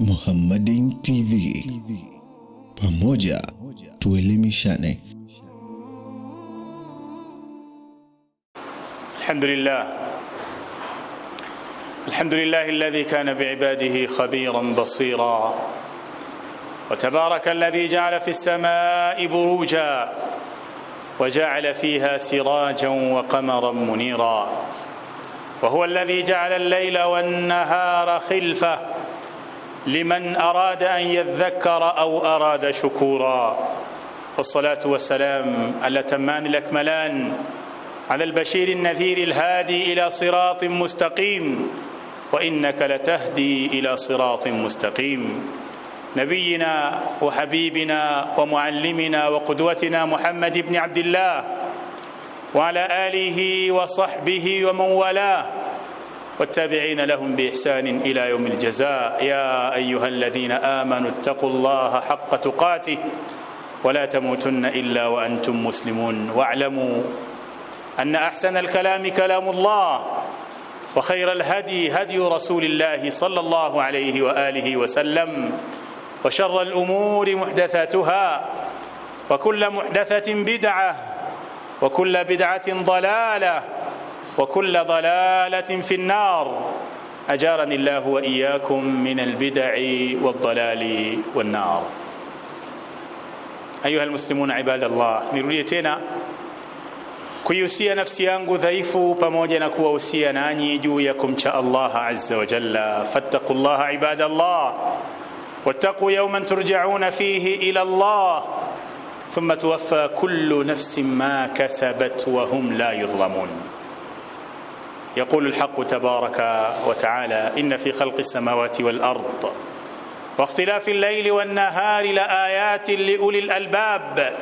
Muhammadin TV. Pamoja tuelimishane. Alhamdulillah alladhi kana bi'ibadihi khabiran basira. وتبارك الذي جعل في السماء بروجا وجعل فيها سراجا وقمرا منيرا وهو الذي جعل الليل والنهار خلفة لمن أراد أن يذكر أو أراد شكورا والصلاة والسلام الأتمان الأكملان على البشير النذير الهادي إلى صراط مستقيم وإنك لتهدي إلى صراط مستقيم نبينا وحبيبنا ومعلمنا وقدوتنا محمد بن عبد الله وعلى آله وصحبه ومن والاه والتابعين لهم بإحسان إلى يوم الجزاء. يا أيها الذين آمنوا اتقوا الله حق تقاته ولا تموتن إلا وأنتم مسلمون واعلموا أن أحسن الكلام كلام الله وخير الهدي هدي رسول الله صلى الله عليه وآله وسلم وشر الأمور محدثاتها وكل محدثة بدعة وكل بدعة ضلالة وكل ضلالة في النار أجارني الله وإياكم من البدع والضلال والنار. أيها المسلمون عباد الله, nirudie tena kuihusia nafsi yangu dhaifu pamoja na kuwahusia nanyi juu ya kumcha Allah azza wa jalla. fattaqullaha ibadallah wattaqu yawman turja'una fihi ila Allah thumma tuwaffa kullu nafsin ma kasabat wa hum la yudhlamun. يقول الحق تبارك وتعالى إن في خلق السماوات والأرض واختلاف الليل والنهار لآيات لأولي الألباب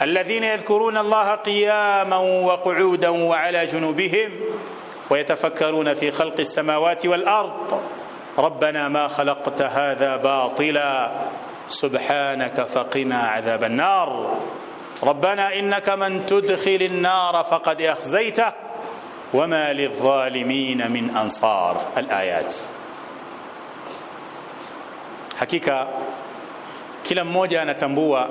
الذين يذكرون الله قياما وقعودا وعلى جنوبهم ويتفكرون في خلق السماوات والأرض ربنا ما خلقت هذا باطلا سبحانك فقنا عذاب النار ربنا إنك من تدخل النار فقد أخزيته وما للظالمين من أنصار. الآيات. Hakika kila mmoja anatambua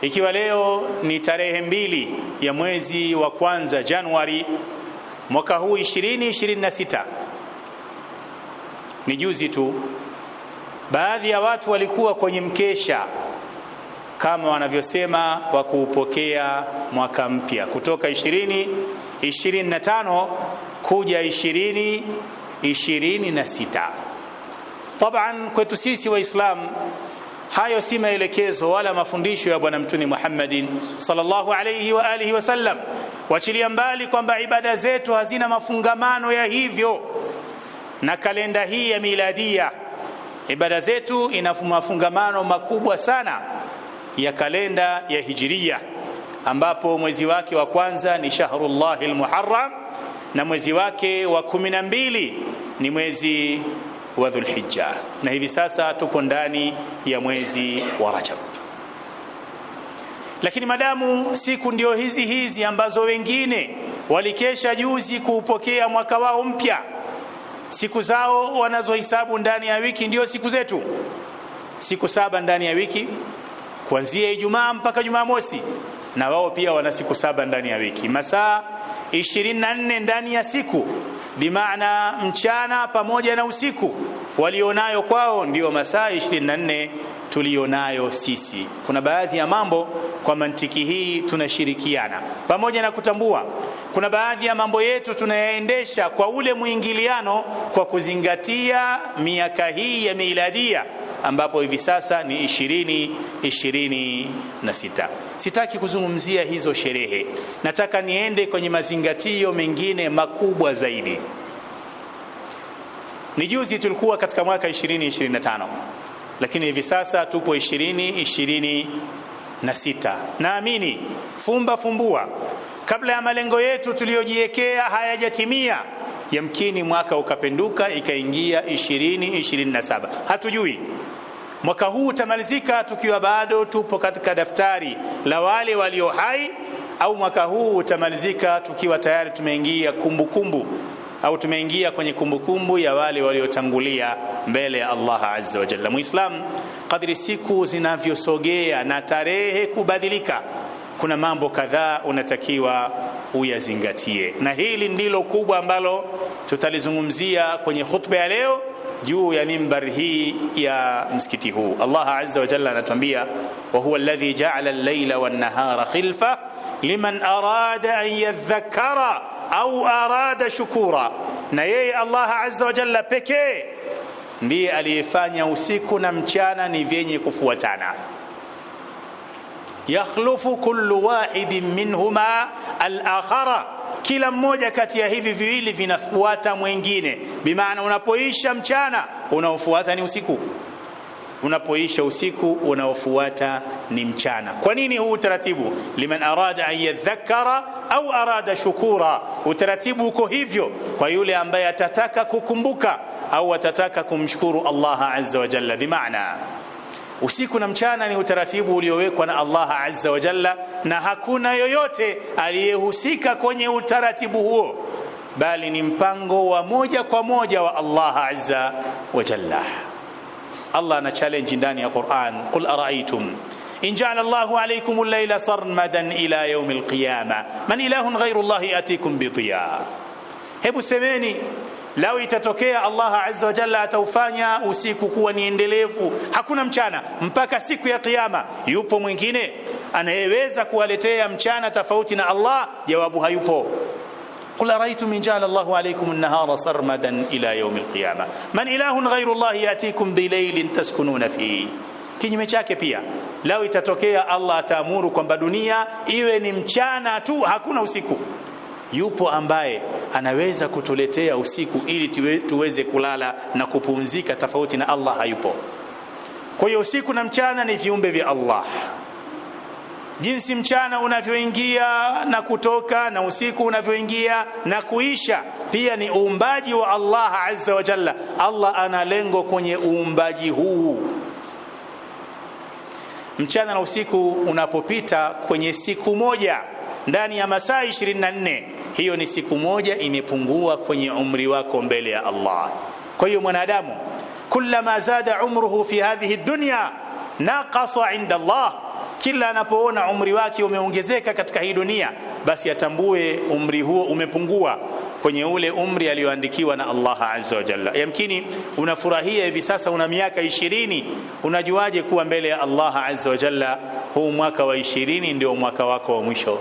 ikiwa leo ni tarehe 2 ya mwezi wa kwanza Januari mwaka huu 2026, ni juzi tu baadhi ya watu walikuwa kwenye mkesha kama wanavyosema wa kuupokea mwaka mpya kutoka 2025 kuja 2026. Taban kwetu sisi Waislamu hayo si maelekezo wala mafundisho ya bwana mtume Muhammadin sallallahu alayhi wa alihi wasallam. Wachilia mbali kwamba ibada zetu hazina mafungamano ya hivyo na kalenda hii ya miladia. Ibada zetu ina mafungamano makubwa sana ya kalenda ya hijiria, ambapo mwezi wake wa kwanza ni Shahrullahil Muharram na mwezi wake wa 12 ni mwezi wa Dhulhijja, na hivi sasa tupo ndani ya mwezi wa Rajab. Lakini madamu siku ndio hizi ambazo wengine walikesha juzi kuupokea mwaka wao mpya, siku zao wanazohesabu ndani ya wiki ndio siku zetu, siku 7 ndani ya wiki kuanzia Ijumaa mpaka Jumamosi, na wao pia wana siku 7 ndani ya wiki, masaa 24 ndani ya siku, bimaana mchana pamoja na usiku walionayo kwao ndio masaa 24 tulionayo sisi. Kuna baadhi ya mambo kwa mantiki hii tunashirikiana, pamoja na kutambua kuna baadhi ya mambo yetu tunayaendesha kwa ule muingiliano kwa kuzingatia miaka hii ya miladia, ambapo hivi sasa ni 2026. Sitaki kuzungumzia hizo sherehe, nataka niende kwenye mazingatio mengine makubwa zaidi. Ni juzi tulikuwa katika mwaka 2025, lakini hivi sasa tupo 2026. Naamini fumbua kabla ya malengo yetu tuliyojiwekea hayajatimia, yamkini mwaka ukapenduka ikaingia 2027. Hatujui mwaka huu utamalizika tukiwa bado tupo katika daftari la wale walio hai, au mwaka huu utamalizika tukiwa tayari tumeingia kumbukumbu au tumeingia kwenye kumbukumbu ya wale waliotangulia mbele ya Allah azza wa jalla. Muislam, kadri siku zinavyosogea na tarehe kubadilika, kuna mambo kadhaa unatakiwa uyazingatie, na hili ndilo kubwa ambalo tutalizungumzia kwenye khutba ya leo juu ya mimbar hii ya msikiti huu. Allah azza wa jalla anatuambia, wa huwa alladhi ja'ala al-layla wan-nahara khilfa liman arada an yadhakkara au arada shukura. Na yeye Allah azza wa jalla pekee ndiye aliyefanya usiku na mchana ni vyenye kufuatana. Yakhlufu kullu wahidin minhuma al-akhara, kila mmoja kati ya hivi viwili vinafuata mwingine. Bimaana unapoisha mchana unaofuata ni usiku, unapoisha usiku unaofuata ni mchana. Kwa nini huu utaratibu? Liman arada an yadhakkara au arada shukura. Utaratibu uko hivyo kwa yule ambaye atataka kukumbuka au atataka kumshukuru Allah azza wa jalla. Bimaana usiku na mchana ni utaratibu uliowekwa na Allah azza wa jalla, na hakuna yoyote aliyehusika kwenye utaratibu huo, bali ni mpango wa moja kwa moja wa Allah azza wa jalla. Allah ana challenge ndani ya Qur'an, qul ara'aytum in ja'ala Allahu alaykum al-layla sarmadan ila yawm al-qiyamah man ilahun ghayru Allah yatikum bi dhiya. Hebu semeni, lao itatokea Allah azza wa jalla ataufanya usiku kuwa ni endelevu, hakuna mchana mpaka siku ya kiyama, yupo mwingine anayeweza kuwaletea mchana tofauti na Allah? Jawabu, hayupo. Qul araytum in ja'ala Allahu alaykum an-nahara sarmadan ila yawm al-qiyamah man ilahun ghayru Allah yatikum bi laylin taskununa fihi. Kinyume chake pia, lao itatokea Allah ataamuru kwamba dunia iwe ni mchana tu, hakuna usiku, yupo ambaye anaweza kutuletea usiku ili tuweze kulala na kupumzika tofauti na Allah? Hayupo. Kwa hiyo usiku na mchana ni viumbe vya Allah. Jinsi mchana unavyoingia na kutoka na usiku unavyoingia na kuisha pia ni uumbaji wa Allah azza wa jalla. Allah ana lengo kwenye uumbaji huu. Mchana na usiku unapopita kwenye siku moja ndani ya masaa 24, hiyo ni siku moja imepungua kwenye umri wako mbele ya Allah. Kwa hiyo mwanadamu, kullama zada umruhu fi hadhihi dunya naqasa inda Allah, kila anapoona umri wake umeongezeka katika hii dunia, basi atambue umri huo umepungua kwenye ule umri alioandikiwa na Allah azza wa jalla. Yamkini unafurahia hivi sasa una miaka 20, unajuaje kuwa mbele ya Allah azza wa jalla huu mwaka wa 20 ndio mwaka wako wa mwisho?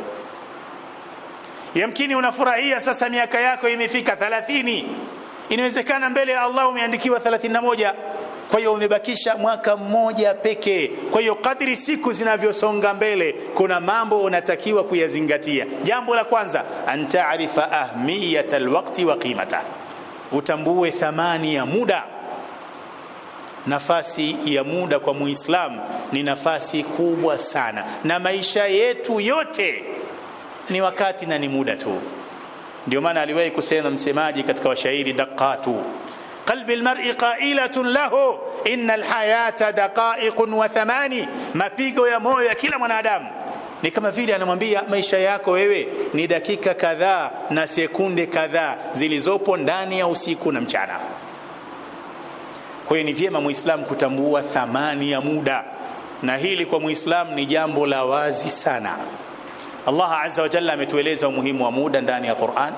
Yamkini unafurahia sasa miaka yako imefika 30, inawezekana mbele ya Allah umeandikiwa 31. Kwa hiyo umebakisha mwaka mmoja pekee. Kwa hiyo kadri siku zinavyosonga mbele, kuna mambo unatakiwa kuyazingatia. Jambo la kwanza, anta'rifa ahmiyata alwaqti wa qimata, utambue thamani ya muda. Nafasi ya muda kwa Muislam ni nafasi kubwa sana, na maisha yetu yote ni wakati na ni muda tu. Ndio maana aliwahi kusema msemaji katika washairi, daqatu qalbi almar'i qailatun lahu innal hayata daqa'iqun wa thamani. Mapigo ya moyo ya kila mwanadamu ni kama vile anamwambia maisha yako wewe ni dakika kadhaa na sekunde kadhaa zilizopo ndani ya usiku na mchana. Kwa hiyo ni vyema Muislam kutambua thamani ya muda, na hili kwa Muislam ni jambo la wazi sana. Allah azza wa jalla ametueleza umuhimu wa muda ndani ya Qur'an.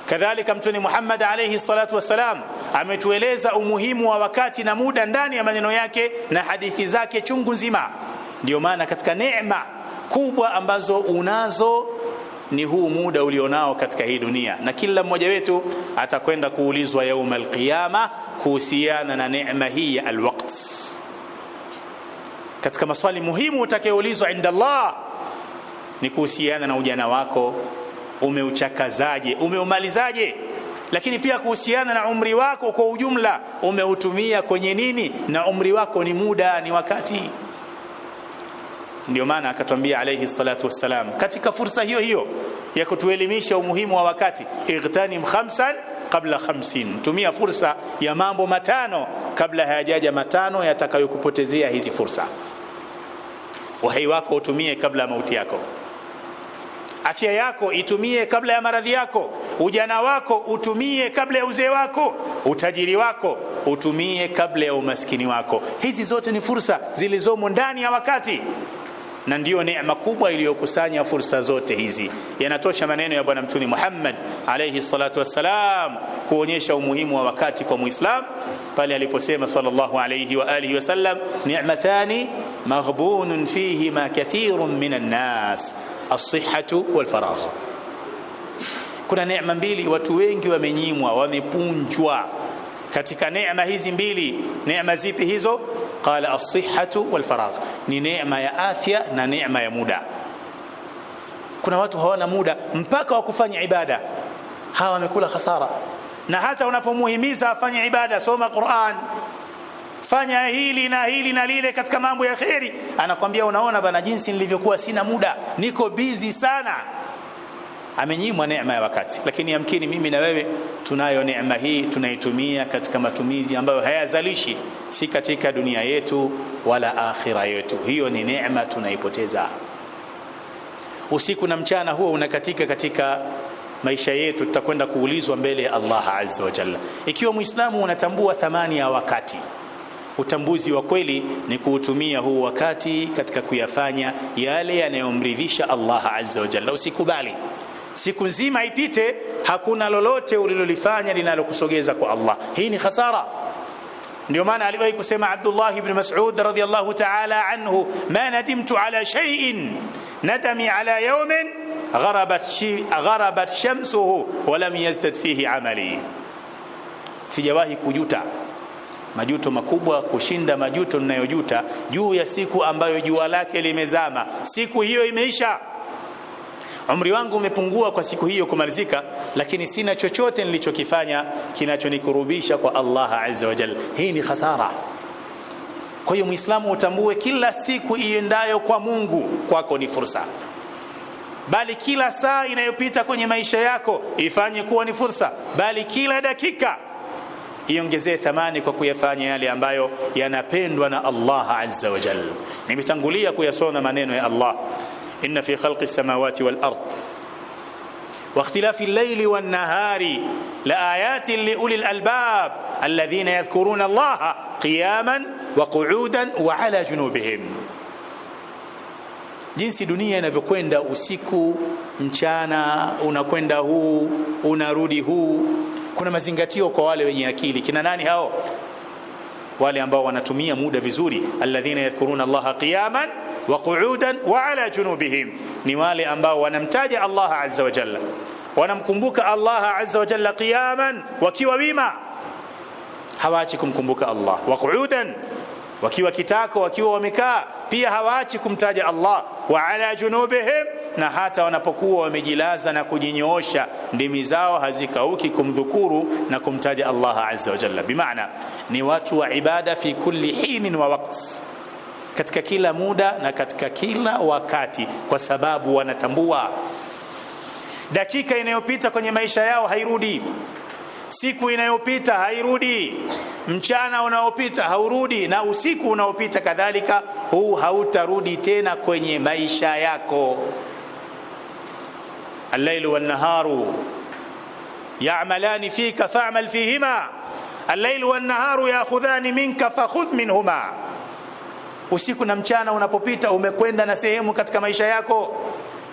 Kadhalika Mtume Muhammad alayhi salatu wasalam ametueleza umuhimu wa wakati na muda ndani ya maneno yake na hadithi zake chungu nzima. Ndio maana katika neema kubwa ambazo unazo ni huu muda ulionao katika hii dunia, na kila mmoja wetu atakwenda kuulizwa yaum alqiyama kuhusiana na neema hii ya alwaqt. Katika maswali muhimu utakayoulizwa inda Allah ni kuhusiana na ujana wako, umeuchakazaje, umeumalizaje, lakini pia kuhusiana na umri wako kwa ujumla, umeutumia kwenye nini, na umri wako ni muda, ni wakati. Ndio maana akatwambia alayhi salatu wassalam katika fursa hiyo hiyo ya kutuelimisha umuhimu wa wakati, igtanim khamsan qabla 50, tumia fursa ya mambo matano kabla hayajaja matano yatakayokupotezea hizi fursa. Uhai wako utumie kabla mauti yako. Afya yako itumie kabla ya maradhi yako, ujana wako utumie kabla ya uzee wako, utajiri wako utumie kabla ya umaskini wako. Hizi zote ni fursa zilizomo ndani ya wakati, na ndio neema kubwa iliyokusanya fursa zote hizi. Yanatosha maneno ya bwana mtume Muhammad alayhi salatu wassalam kuonyesha umuhimu wa wakati kwa Muislam pale aliposema sallallahu alayhi wa alihi wasallam, ni'matani maghbunun fihima kathirun minan nas, as-sihhatu wal faragh. Kuna neema mbili watu wengi wamenyimwa, wamepunjwa katika neema hizi mbili. Neema zipi hizo? Qala as-sihhatu wal faragh, ni neema ya afya na neema ya muda. Kuna watu hawana muda mpaka wa kufanya ibada, hawa wamekula hasara. Na hata unapomuhimiza afanye ibada, soma Qur'an, fanya hili na hili na lile katika mambo ya khairi, anakuambia unaona bana jinsi nilivyokuwa sina muda, niko busy sana. Amenyimwa neema ya wakati. Lakini yamkini mimi na wewe tunayo neema hii, tunaitumia katika matumizi ambayo hayazalishi, si katika dunia yetu wala akhira yetu. Hiyo ni neema tunaipoteza. Usiku na mchana huo unakatika katika maisha yetu, tutakwenda kuulizwa mbele ya Allah azza wa jalla. Ikiwa Muislamu unatambua thamani ya wakati, utambuzi wa kweli ni kuutumia huu wakati katika kuyafanya yale yanayomridhisha Allah azza wa jalla. Usikubali siku nzima ipite hakuna lolote ulilolifanya linalokusogeza kwa Allah. Hii ni hasara. Ndio maana aliwahi kusema Abdullah ibn Mas'ud radhiyallahu ta'ala anhu, ma nadimtu ala shay'in nadami ala yawmin gharabat shamsuhu wa lam yazdad fihi amali. Sijawahi kujuta majuto makubwa kushinda majuto ninayojuta juu ya siku ambayo jua lake limezama. Siku hiyo imeisha, umri wangu umepungua kwa siku hiyo kumalizika, lakini sina chochote nilichokifanya kinachonikurubisha kwa Allah azza wa jalla. Hii ni hasara. Kwa hiyo Muislamu utambue kila siku iendayo kwa Mungu kwako ni fursa, bali kila saa inayopita kwenye maisha yako ifanye kuwa ni fursa, bali kila dakika iongezee thamani kwa kuyafanya yale ambayo yanapendwa na Allah azza wa jalla. Nimetangulia kuyasoma maneno ya Allah, inna fi khalqi samawati wal ard wa ikhtilafi al-layli wan nahari la ayatin li ulil albab alladhina yadhkuruna Allah qiyaman wa qu'udan wa ala junubihim. Jinsi dunia inavyokwenda, usiku mchana, unakwenda huu unarudi huu, kuna mazingatio kwa wale wenye akili. Kina nani hao? Wale ambao wanatumia muda vizuri. Alladhina yadhkuruna Allah qiyaman wa qu'udan wa ala junubihim, ni wale ambao wanamtaja Allah azza wa jalla, wanamkumbuka Allah azza wa jalla qiyaman, wakiwa wima hawaachi kumkumbuka Allah, wa qu'udan wakiwa kitako, wakiwa wamekaa pia hawaachi kumtaja Allah, wa ala junubihim, na hata wanapokuwa wamejilaza na kujinyoosha ndimi zao hazikauki kumdhukuru na kumtaja Allah azza wa jalla. Bimaana ni watu wa ibada fi kulli hinin wa waqt, katika kila muda na katika kila wakati, kwa sababu wanatambua dakika inayopita kwenye maisha yao hairudi, siku inayopita hairudi, mchana unaopita haurudi, na usiku unaopita kadhalika huu hautarudi tena kwenye maisha yako. Al-lailu wan-naharu ya'malani fika fa'mal fihima, al-lailu wan-naharu ya'khudhani minka fakhudh minhuma. Usiku na mchana unapopita umekwenda na sehemu katika maisha yako,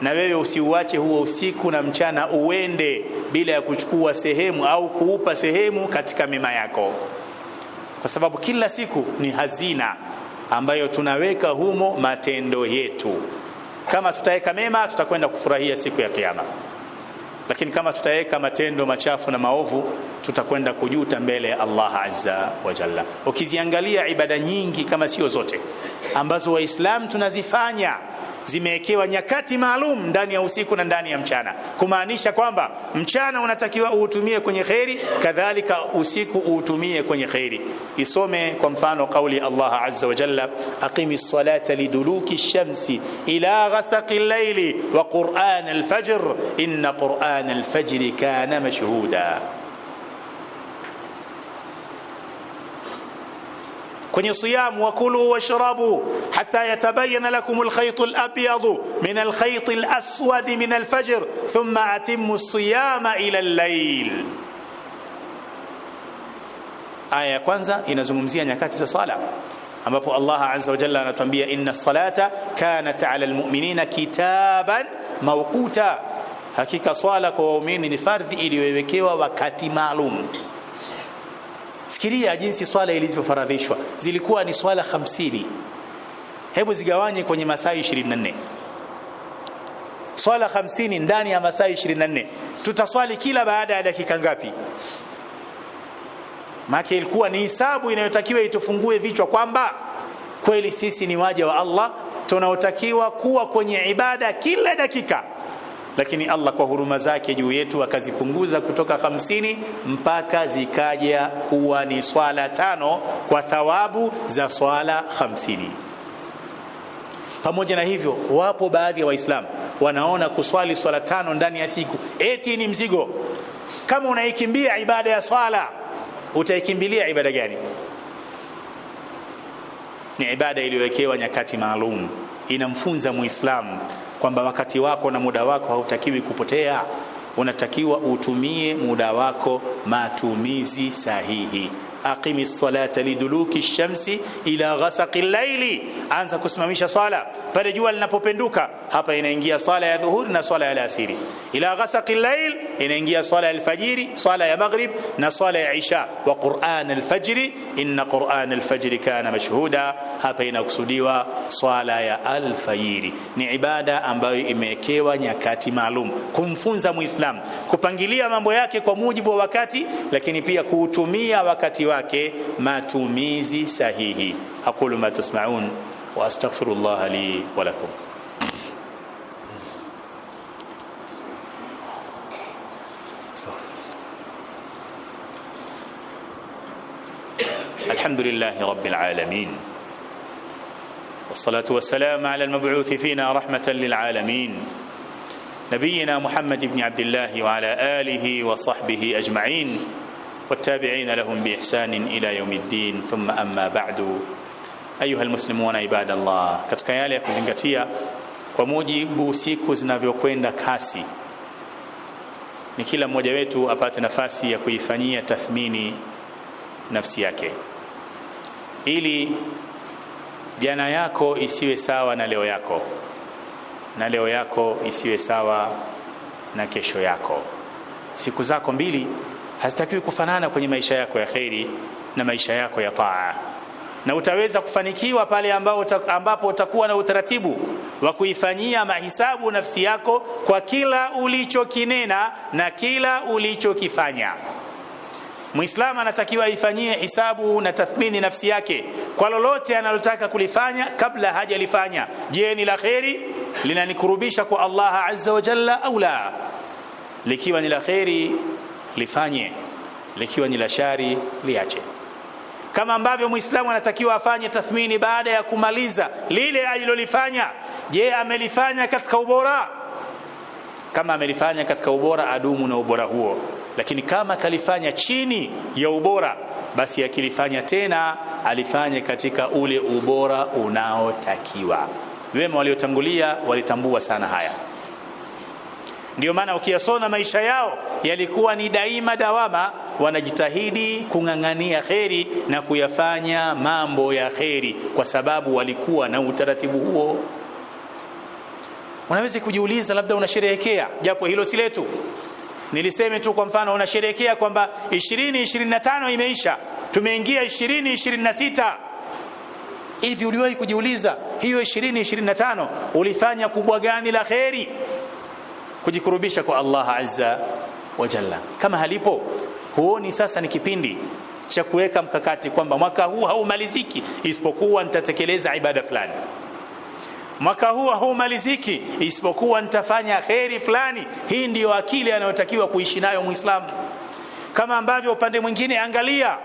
na wewe usiuache huo usiku na mchana uende bila ya kuchukua sehemu au kuupa sehemu katika mema yako, kwa sababu kila siku ni hazina ambayo tunaweka humo matendo yetu. Kama tutaweka mema tutakwenda kufurahia siku ya kiyama, lakini kama tutaweka matendo machafu na maovu tutakwenda kujuta mbele ya Allah azza wa jalla. Ukiziangalia ibada nyingi kama sio zote ambazo waislamu tunazifanya zimewekewa nyakati maalum ndani ya usiku na ndani ya mchana, kumaanisha kwamba mchana unatakiwa uutumie kwenye khairi, kadhalika usiku uutumie kwenye khairi. Isome kwa mfano kauli Allah azza wa jalla, aqimis salata liduluki shamsi ila ghasaqil layli wa qur'an al-fajr inna qur'an al-fajr kana mashhuda. kwenye siyam, wakulu washrabu hatta yatabayyana lakum alkhayt alabyad min alkhayt alaswad min alfajr thumma atimmu as-siyama ila al-layl. Aya ya kwanza inazungumzia nyakati za sala, ambapo Allah azza wa jalla anatuambia inna as-salata kanat 'ala al-mu'minina kitaban mawquta, hakika swala kwa waumini ni fardhi iliyowekewa wakati maalum. Fikiria jinsi swala ilivyofaradhishwa, zilikuwa ni swala 50. Hebu zigawanye kwenye masaa 24. Swala 50 ndani ya masaa 24, tutaswali kila baada ya dakika ngapi? Maana ilikuwa ni hisabu inayotakiwa itufungue vichwa kwamba kweli sisi ni waja wa Allah tunaotakiwa kuwa kwenye ibada kila dakika. Lakini Allah kwa huruma zake juu yetu akazipunguza kutoka 50 mpaka zikaja kuwa ni swala 5 kwa thawabu za swala 50. Pamoja na hivyo, wapo baadhi ya Waislamu wanaona kuswali swala 5 ndani ya siku eti ni mzigo. Kama unaikimbia ibada ya swala, utaikimbilia ibada gani? Ni ibada iliyowekewa nyakati maalum. Inamfunza Muislamu kwamba wakati wako na muda wako hautakiwi kupotea, unatakiwa utumie muda wako matumizi sahihi. Aqimis salata liduluki shamsi ila ghasaqi llaili, anza kusimamisha swala pale jua linapopenduka. Hapa inaingia swala ya dhuhuri na swala ya alasiri. Ila ghasaqi llail inaingia swala ya alfajiri, swala ya maghrib na swala ya isha. Wa Qur'an alfajri inna Qur'an alfajri kana mashhuda, hapa inakusudiwa swala ya alfajiri. Ni ibada ambayo imewekewa nyakati maalum kumfunza Muislam kupangilia mambo yake kwa mujibu wa wakati, lakini pia kuutumia wakati wake matumizi sahihi. Aqulu ma tasma'un wa astaghfirullah li wa lakum. Alhamdulillahi rabbil alamin, wassalatu wassalamu ala almab'uth fina rahmatan lil alamin, nabiyyina Muhammad ibn Abdullah wa ala alihi wa sahbihi ajma'in والتابعين لهم بإحسان إلى يوم الدين. ثم أما بعد أيها المسلمون عباد الله, katika yale ya kuzingatia kwa mujibu siku zinavyokwenda kasi, ni kila mmoja wetu apate nafasi ya kuifanyia tathmini nafsi yake, ili jana yako isiwe sawa na leo yako, na leo yako isiwe sawa na kesho yako. Siku zako mbili hazitakiwi kufanana kwenye maisha yako ya khairi na maisha yako ya taa, na utaweza kufanikiwa pale ambapo utakuwa na utaratibu wa kuifanyia mahisabu nafsi yako kwa kila ulichokinena na kila ulichokifanya. Muislamu anatakiwa aifanyie hisabu na tathmini nafsi yake kwa lolote analotaka kulifanya kabla hajalifanya. Je, ni la khairi, linanikurubisha kwa Allah azza wa jalla au la? Likiwa ni la khairi lifanye, likiwa ni la shari liache. Kama ambavyo Muislamu anatakiwa afanye tathmini baada ya kumaliza lile alilolifanya. Je, amelifanya katika ubora? Kama amelifanya katika ubora, adumu na ubora huo. Lakini kama kalifanya chini ya ubora, basi akilifanya tena alifanye katika ule ubora unaotakiwa. Wema waliotangulia walitambua sana haya. Ndio maana ukiyasoma maisha yao yalikuwa ni daima dawama, wanajitahidi kung'ang'ania kheri na kuyafanya mambo ya kheri kwa sababu walikuwa na utaratibu huo. Unaweza kujiuliza, labda unasherehekea, japo hilo si letu. Niliseme tu kwa mfano, unasherehekea kwamba 2025 imeisha, tumeingia 2026. Hivi uliwahi kujiuliza hiyo 2025 ulifanya kubwa gani la kheri kujikurubisha kwa Allah azza wa jalla? Kama halipo, huoni sasa ni kipindi cha kuweka mkakati kwamba mwaka huu haumaliziki isipokuwa nitatekeleza ibada fulani, mwaka huu haumaliziki isipokuwa nitafanya khairi fulani? Hii ndiyo akili anayotakiwa kuishi nayo Muislamu. Kama ambavyo upande mwingine, angalia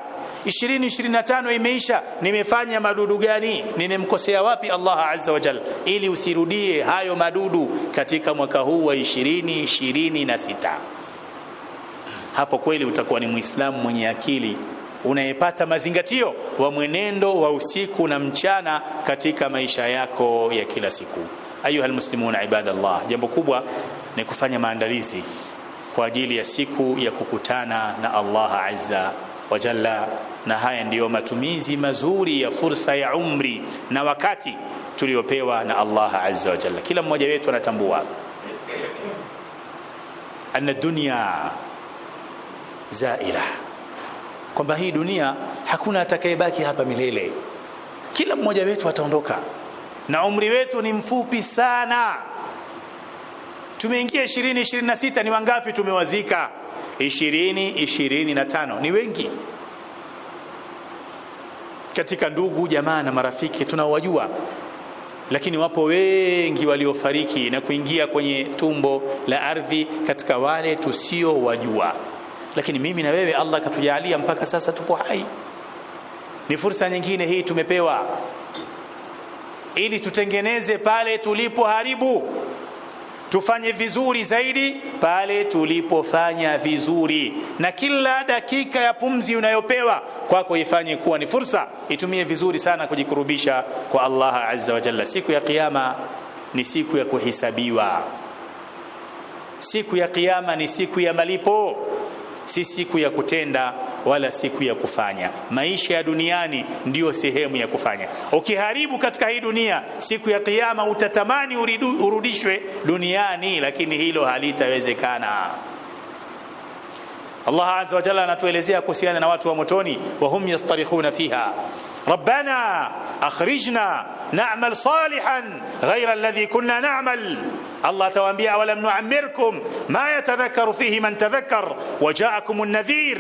2025 imeisha, nimefanya madudu gani? Nimemkosea wapi Allah azza wa jalla, ili usirudie hayo madudu katika mwaka huu wa 2026. Hapo kweli utakuwa ni Muislamu mwenye akili unayepata mazingatio wa mwenendo wa usiku na mchana katika maisha yako ya kila siku. Ayuha almuslimuna ibadallah, jambo kubwa ni kufanya maandalizi kwa ajili ya siku ya kukutana na Allah azza wa jalla, na haya ndiyo matumizi mazuri ya fursa ya umri na wakati tuliopewa na Allah azza wa jalla. Kila mmoja wetu anatambua anna dunya zaila, kwamba hii dunia hakuna atakayebaki hapa milele. Kila mmoja wetu ataondoka na umri wetu ni mfupi sana. Tumeingia 2026, ni wangapi tumewazika? 2025 ni wengi. Katika ndugu jamaa na marafiki tunawajua, lakini wapo wengi waliofariki na kuingia kwenye tumbo la ardhi katika wale tusio wajua. Lakini mimi na wewe Allah katujalia mpaka sasa tupo hai. Ni fursa nyingine hii tumepewa ili tutengeneze pale tulipoharibu, tufanye vizuri zaidi pale tulipofanya vizuri, na kila dakika ya pumzi unayopewa kwako ifanye kuwa ni fursa, itumie vizuri sana kujikurubisha kwa Allah azza wa jalla. Siku ya kiyama ni siku ya kuhisabiwa. Siku ya kiyama ni siku ya malipo, si siku ya kutenda wala siku ya kufanya. Maisha ya duniani ndiyo sehemu ya kufanya. Ukiharibu katika hii dunia, siku ya kiyama utatamani urudishwe duniani, lakini hilo halitawezekana. Allah azza wa jalla anatuelezea kuhusiana na watu wa motoni, wa hum yastarikhuna fiha rabbana akhrijna na'mal salihan ghayra alladhi kunna na'mal. Allah tawaambia awalam nu'ammirkum ma yatadhakkaru fihi man tadhakkar wa ja'akum an-nadhir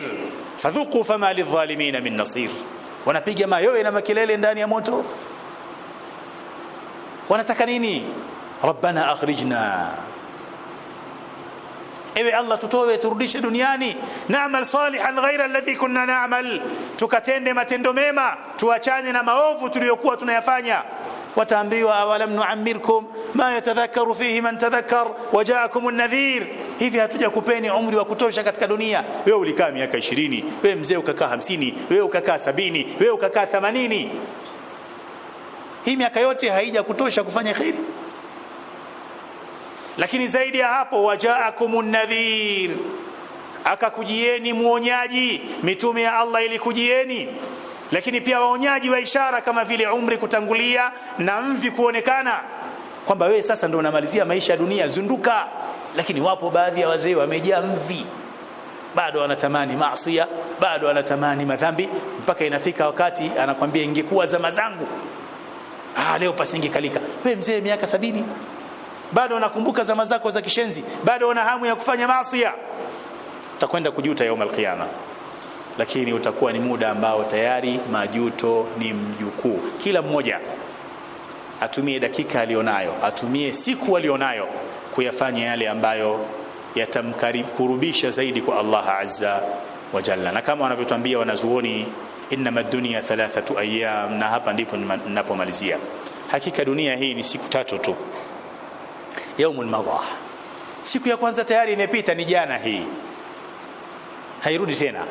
fadhuqu fama lidh-dhalimin min nasir. Wanapiga mayowe na makelele ndani ya moto, wanataka nini? Rabbana akhrijna, ewe Allah tutoe turudishe duniani, na'mal salihan ghayra alladhi kunna na'mal, tukatende matendo mema, tuachane na maovu tuliyokuwa tunayafanya. Wataambiwa awalam nu'ammirkum ma yatadhakkaru fihi man tadhakkar wa ja'akum an-nadhir. Hivi hatuja kupeni umri wa kutosha katika dunia? Wewe ulikaa miaka 20, wewe mzee ukakaa 50, wewe ukakaa 70, wewe ukakaa 80. Hii miaka yote haija kutosha kufanya khairi. Lakini zaidi ya hapo, wajaakumun nadhir, akakujieni muonyaji. Mitume ya Allah ilikujieni, lakini pia waonyaji wa ishara kama vile umri kutangulia na mvi kuonekana, kwamba wewe sasa ndio unamalizia maisha ya dunia, zunduka. Lakini wapo baadhi ya wazee wamejaa mvi, bado wanatamani maasi, bado wanatamani madhambi, mpaka inafika wakati anakwambia ingekuwa zama zangu leo pasingekalika. Wewe mzee miaka 70 bado unakumbuka zama zako za kishenzi, bado una hamu ya kufanya maasi, utakwenda kujuta yaum al-qiyama. Lakini utakuwa ni muda ambao tayari majuto ni mjukuu. Kila mmoja atumie dakika alionayo, atumie siku alionayo kuyafanya yale ambayo yatamkurubisha zaidi kwa Allah azza wa jalla. Na kama wanavyotuambia wanazuoni, inma ad-dunya 3 ayyam, na hapa ndipo ninapomalizia. Hakika dunia hii ni siku 3 tu. Yaumul madha, siku ya kwanza tayari imepita, ni jana, hii hairudi tena.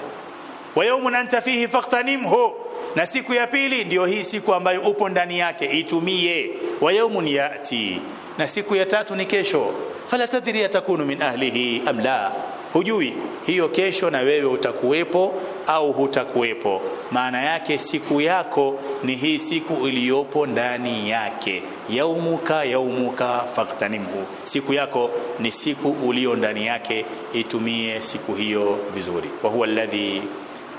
Wa yaumun anta fihi faqtanimhu, na siku ya pili ndio hii siku ambayo upo ndani yake, itumie. Wa yaumun yati, na siku ya tatu ni kesho. Fala tadri atakunu min ahlihi am la, hujui hiyo kesho na wewe utakuwepo au hutakuwepo. Maana yake siku yako ni hii siku iliyopo ndani yake. Yaumuka faqtanimhu, siku yako ni siku ulio ndani yake, itumie siku hiyo vizuri. Wa huwa alladhi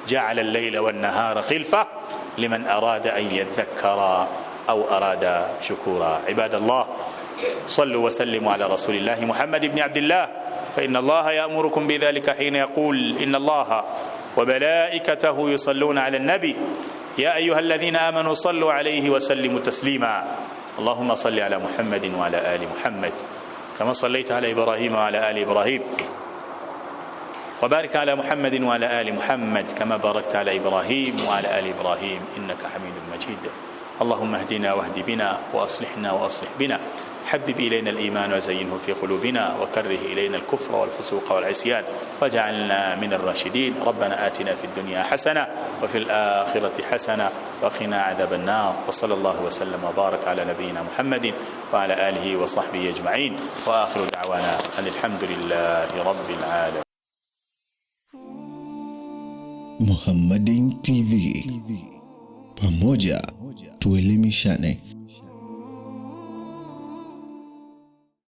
ja'ala al-layla wan-nahara khilfa liman arada an yadhakkara au arada shukura. Ibadallah, صلوا وسلموا على رسول الله محمد بن عبد الله، فإن الله يأمركم بذلك حين يقول إن الله وملائكته يصلون على النبي يا أيها الذين آمنوا صلوا عليه وسلموا تسليما. اللهم صل على محمد وعلى آل محمد كما صليت على إبراهيم وعلى آل إبراهيم، وبارك على محمد وعلى آل محمد كما باركت على إبراهيم وعلى آل إبراهيم إنك حميد مجيد. اللهم اهدنا واهد بنا وأصلحنا وأصلح بنا. حبب إلينا الإيمان وزينه في قلوبنا وكره إلينا الكفر والفسوق والعصيان واجعلنا من الراشدين. ربنا آتنا في الدنيا حسنة وفي الآخرة حسنة وقنا عذاب النار. وصلى الله وسلم وبارك على نبينا محمد وعلى آله وصحبه أجمعين. وآخر دعوانا أن الحمد لله رب العالمين. Muhammadin TV. Pamoja tuelimishane.